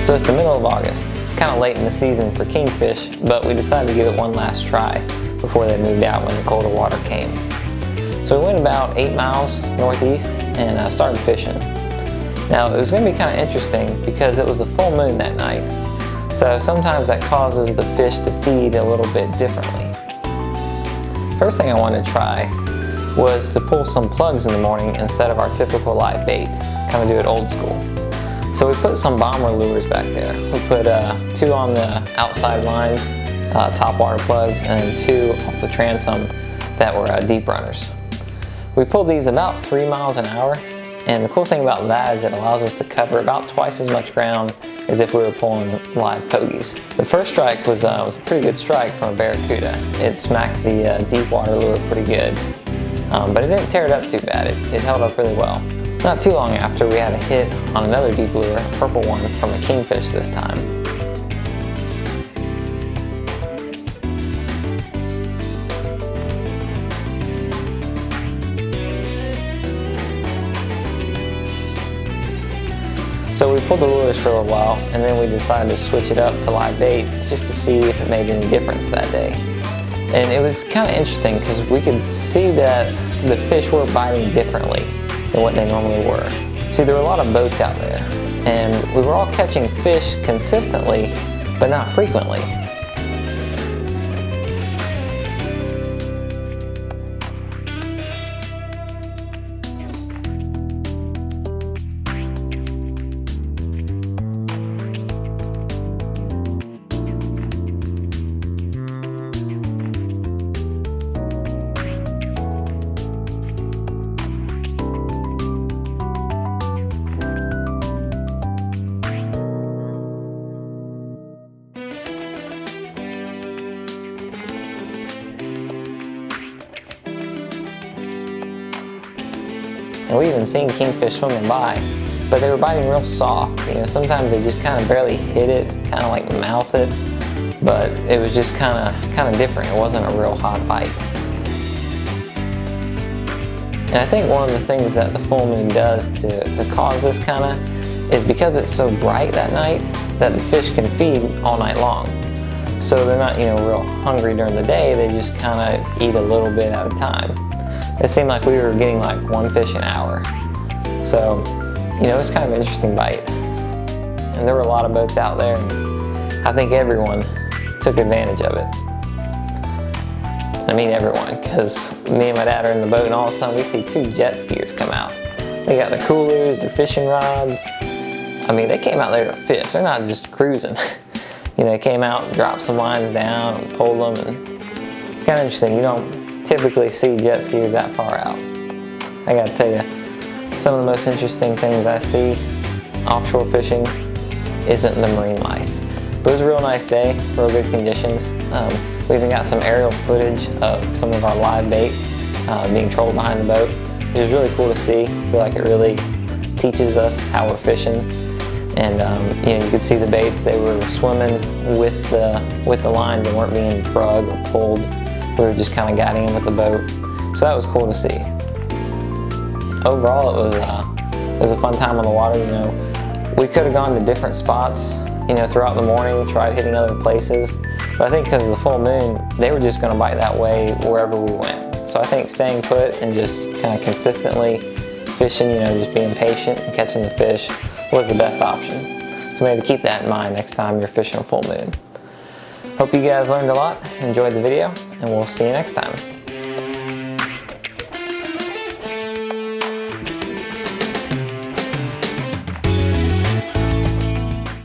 So it's the middle of August. It's kind of late in the season for kingfish, but we decided to give it one last try before they moved out when the colder water came. So we went about 8 miles northeast and started fishing. Now it was going to be kind of interesting because it was the full moon that night. So sometimes that causes the fish to feed a little bit differently. First thing I wanted to try was to pull some plugs in the morning instead of our typical live bait, kind of do it old school. So we put some bomber lures back there. We put 2 on the outside lines, top water plugs, and then 2 off the transom that were deep runners. We pulled these about 3 miles an hour, and the cool thing about that is it allows us to cover about twice as much ground as if we were pulling live pogies. The first strike was a pretty good strike from a barracuda. It smacked the deep water lure pretty good, but it didn't tear it up too bad. It held up really well. Not too long after, we had a hit on another deep lure, a purple one from a kingfish this time. So we pulled the lures for a little while, and then we decided to switch it up to live bait just to see if it made any difference that day. And it was kind of interesting because we could see that the fish were biting differently than what they normally were. See, there were a lot of boats out there, and we were all catching fish consistently, but not frequently. And we even seen kingfish swimming by, but they were biting real soft. You know, sometimes they just kind of barely hit it, kind of like mouth it, but it was just kind of different. It wasn't a real hot bite. And I think one of the things that the full moon does to cause this kind of is because it's so bright that night that the fish can feed all night long. So they're not, you know, real hungry during the day. They just kind of eat a little bit at a time. It seemed like we were getting like 1 fish an hour. So, you know, it's kind of an interesting bite. And there were a lot of boats out there, and I think everyone took advantage of it. I mean everyone, because me and my dad are in the boat, and all of a sudden we see 2 jet skiers come out. They got the coolers, their fishing rods. I mean, they came out there to fish. They're not just cruising. You know, they came out and dropped some lines down and pulled them, and it's kind of interesting. You don't typically see jet skiers that far out. I gotta tell you, some of the most interesting things I see offshore fishing isn't the marine life. But it was a real nice day, real good conditions. We even got some aerial footage of some of our live bait being trolled behind the boat. It was really cool to see. I feel like it really teaches us how we're fishing. And you know, you could see the baits. They were swimming with the lines. They weren't being drugged or pulled. We were just kind of guiding them with the boat. So that was cool to see. Overall, it was a fun time on the water. You know, we could have gone to different spots, you know, throughout the morning, tried hitting other places. But I think because of the full moon, they were just going to bite that way wherever we went. So I think staying put and just kind of consistently fishing, you know, just being patient and catching the fish was the best option. So maybe keep that in mind next time you're fishing a full moon. Hope you guys learned a lot, enjoyed the video, and we'll see you next time.